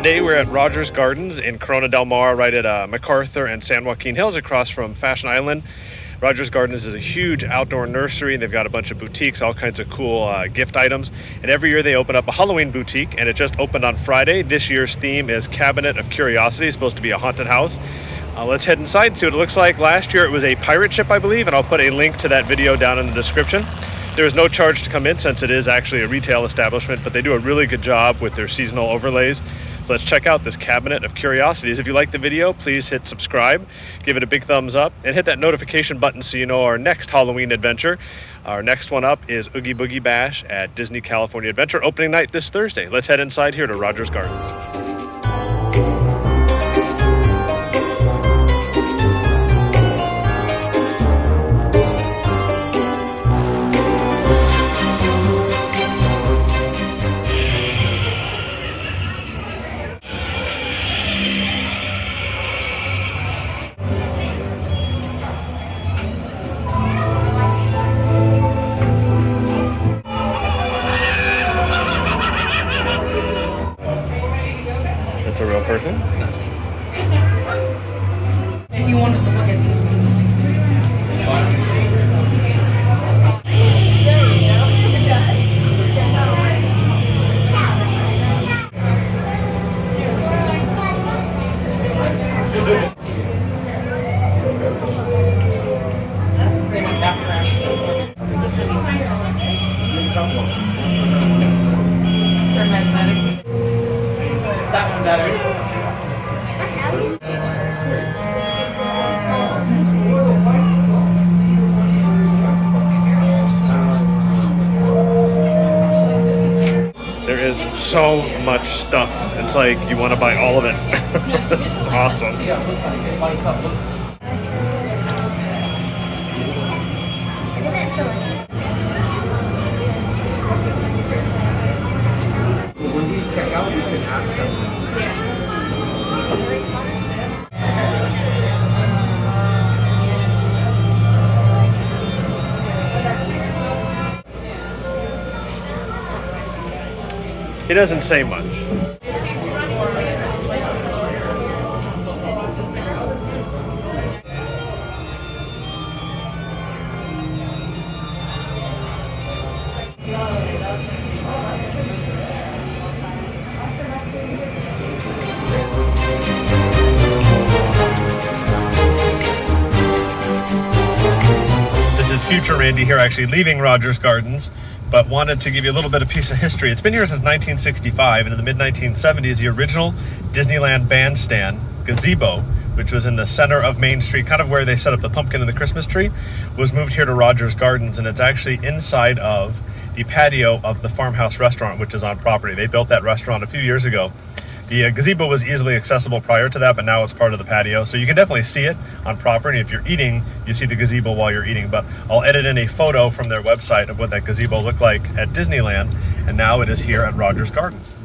Today we're at Rogers Gardens in Corona del Mar, right at MacArthur and San Joaquin Hills, across from Fashion Island. Rogers Gardens is a huge outdoor nursery. They've got a bunch of boutiques, all kinds of cool gift items. And every year they open up a Halloween boutique, and it just opened on Friday. This year's theme is Cabinet of Curiosity. It's supposed to be a haunted house. Let's head inside and see what it looks like. Last year it was a pirate ship, I believe, and I'll put a link to that video down in the description. There is no charge to come in since it is actually a retail establishment, but they do a really good job with their seasonal overlays. So let's check out this Cabinet of Curiosities. If you like the video, please hit subscribe, give it a big thumbs up, and hit that notification button so you know our next Halloween adventure. Our next one up is Oogie Boogie Bash at Disney California Adventure, opening night this Thursday. Let's head inside here to Rogers Gardens. A real person? If you wanted to look at these that one better. There is so much stuff. It's like you want to buy all of it. This is awesome. When we check out, you can ask them. He doesn't say much. This is future Randy here, actually leaving Rogers Gardens, but wanted to give you a little bit of piece of history. It's been here since 1965, and in the mid-1970s, the original Disneyland bandstand gazebo, which was in the center of Main Street, kind of where they set up the pumpkin and the Christmas tree, was moved here to Rogers Gardens, and it's actually inside of the patio of the Farmhouse restaurant, which is on property. They built that restaurant a few years ago. The gazebo was easily accessible prior to that, but now it's part of the patio. So you can definitely see it on property. If you're eating, you see the gazebo while you're eating. But I'll edit in a photo from their website of what that gazebo looked like at Disneyland. And now it is here at Rogers Gardens.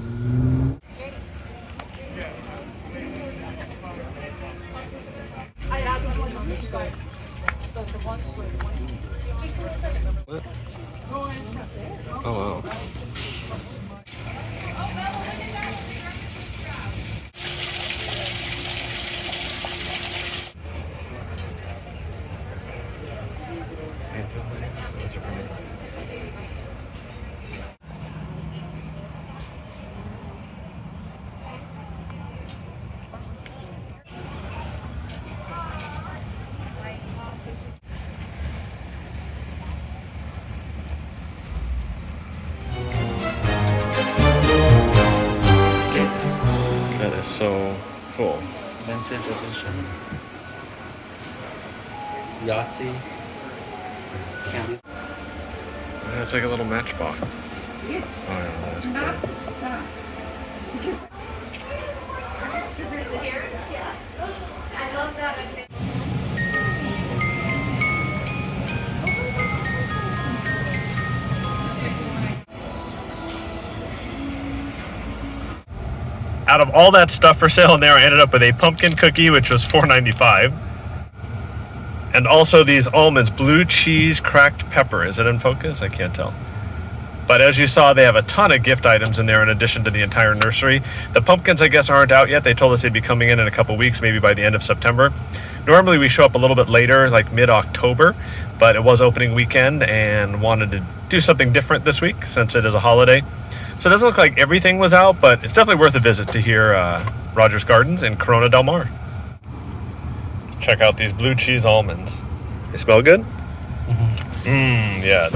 Oh, wow. That is so cool. Vintage edition. Yahtzee. Yeah, it's like a little matchbox. Yes. Oh, yeah, that is cool. Not the stuff. Because I love that. Out of all that stuff for sale in there, I ended up with a pumpkin cookie, which was $4.95. And also these almonds, blue cheese cracked pepper. Is it in focus? I can't tell. But as you saw, they have a ton of gift items in there in addition to the entire nursery. The pumpkins, I guess, aren't out yet. They told us they'd be coming in a couple weeks, maybe by the end of September. Normally we show up a little bit later, like mid-October, but it was opening weekend and wanted to do something different this week since it is a holiday. So it doesn't look like everything was out, but it's definitely worth a visit to here, Rogers Gardens in Corona Del Mar. Check out these blue cheese almonds. They smell good? Yeah.